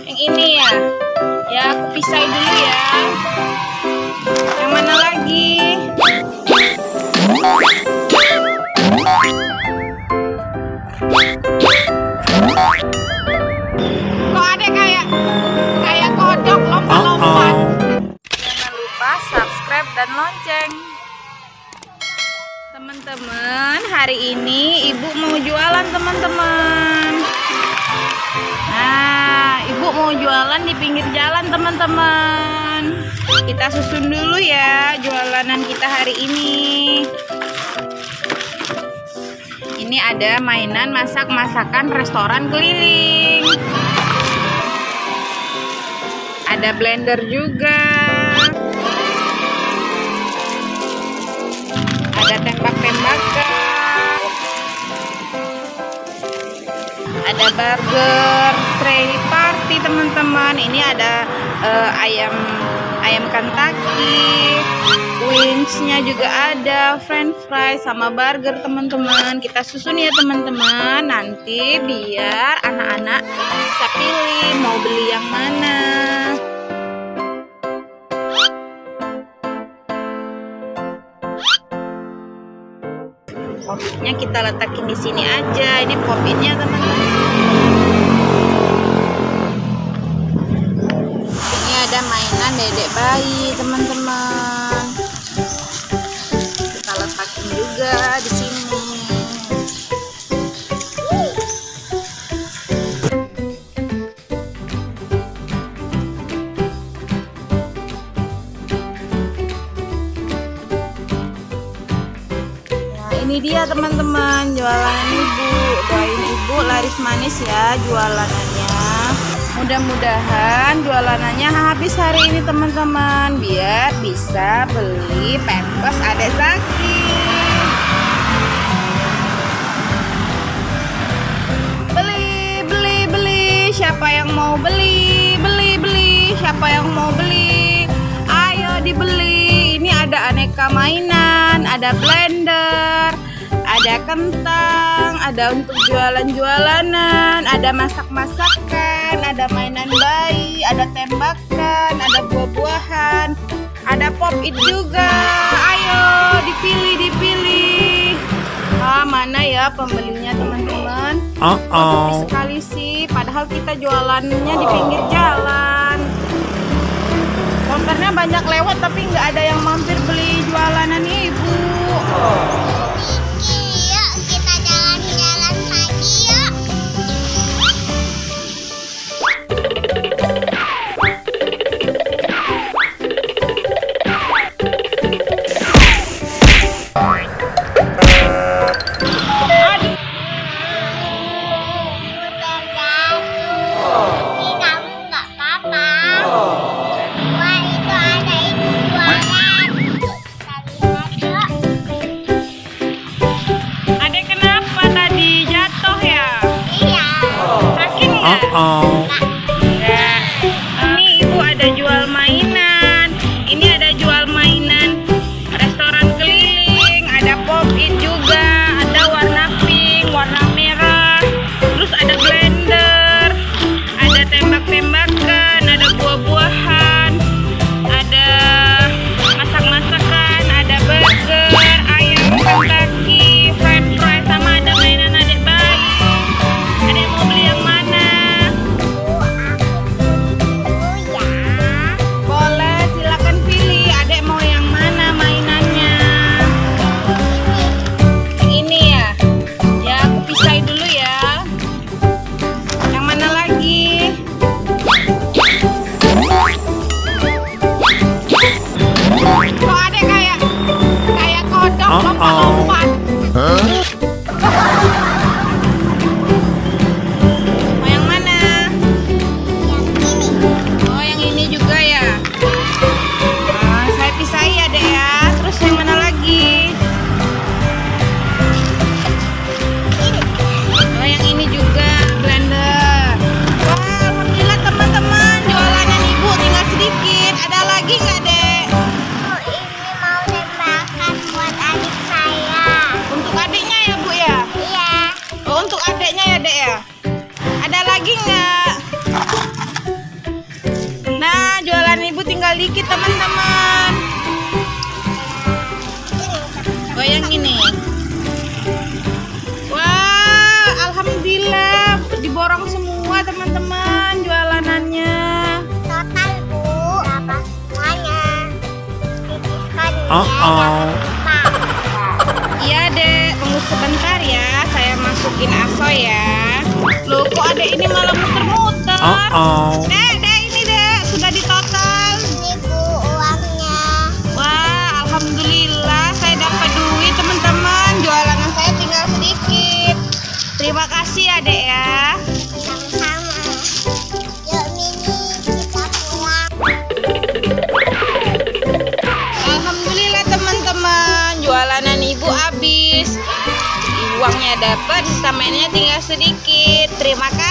Yang ini ya. Ya, aku pisahin dulu ya. Yang mana lagi? Kok ada kayak kodok lompat-lompat. Jangan lupa subscribe dan lonceng. Teman-teman, hari ini ibu mau jualan teman-teman. Nah, ibu mau jualan di pinggir jalan teman-teman. Kita susun dulu ya jualanan kita hari ini. Ini ada mainan masak-masakan restoran keliling. Ada blender juga. Ada tembak-tembakan. Ada burger tray party teman-teman. Ini ada ayam Kentucky, wingsnya juga ada, french fries sama burger teman-teman. Kita susun ya teman-teman, nanti biar anak-anak bisa pilih mau beli yang mana. Popitnya kita letakin di sini aja. Ini popitnya teman-teman. Ini ada mainan dedek bayi teman-teman. Kita letakin juga di sini. Ini dia teman-teman jualan ibu. Doain ibu laris manis ya jualanannya. Mudah-mudahan jualanannya habis hari ini teman-teman, biar bisa beli pampers adek Zaki. Beli. Siapa yang mau beli? Beli. Siapa yang mau beli? Ayo dibeli. Ini ada aneka mainan, ada blender, ada kentang, ada untuk jualan-jualanan, ada masak-masakan, ada mainan bayi, ada tembakan, ada buah-buahan, ada pop-it juga. Ayo dipilih. Mana ya pembelinya teman-teman? Sepi sekali sih, padahal kita jualannya di pinggir jalan. Konternya banyak lewat tapi nggak ada yang mampir beli jualanan ibu. Yuk kita jalan-jalan lagi yuk. Udah jatuh. Ini kamu nggak apa-apa. Wah itu ada ibu jualan. Kita lihat yuk. Adek kenapa tadi jatuh ya? Iya. Sakit nggak? Nggak. Ini ibu ada jual mainan. Ini ada jual mainan restoran keliling. Ada pop-it juga. Ada warna pink, warna merah. Terus ada blender. Ada tembak-tembakan. Ada buah-buahan. Ada masak-masakan. Ada burger, ayam Kentucky, french fries, sama ada mainan adek bayi. Adek mau beli yang mana? Ya. Boleh, silakan pilih. Adek mau yang mana mainannya? Yang ini ya? Ya, aku pisahin dulu ya. Yang mana lagi? Kok adek kayak kodok lompat-lompat? Mau yang mana? Yang ini. Oh, yang ini juga ya. Nah, saya pisahin ya, Dek ya. Terus yang mana lagi? Oh, yang ini juga blender. Wah, alhamdulillah teman-teman, jualanan ibu tinggal sedikit. Ada lagi nggak, Dek? Oh, ini mau tembakan buat adik saya. Untuk adiknya ya, Bu ya? Iya. Oh, untuk adiknya ya, Dek ya? Ada lagi nggak? tinggal dikit teman-teman. Goyang ini. Wah, alhamdulillah diborong semua teman-teman jualanannya. Total Bu, apa semuanya? Titipkan Iya dek, tunggu sebentar ya, saya masukin aso ya. Loh kok ada ini malah muter-muter. Dek, ini dek, sudah ditotal. Ini Bu uangnya. Wah, alhamdulillah saya dapat duit teman-teman. Jualan saya tinggal sedikit. Terima kasih ya dek ya. Sama-sama. Yuk Mini, kita pulang. Alhamdulillah teman-teman, jualanan ibu habis. Uangnya dapat, sisa mainnya tinggal sedikit. Terima kasih.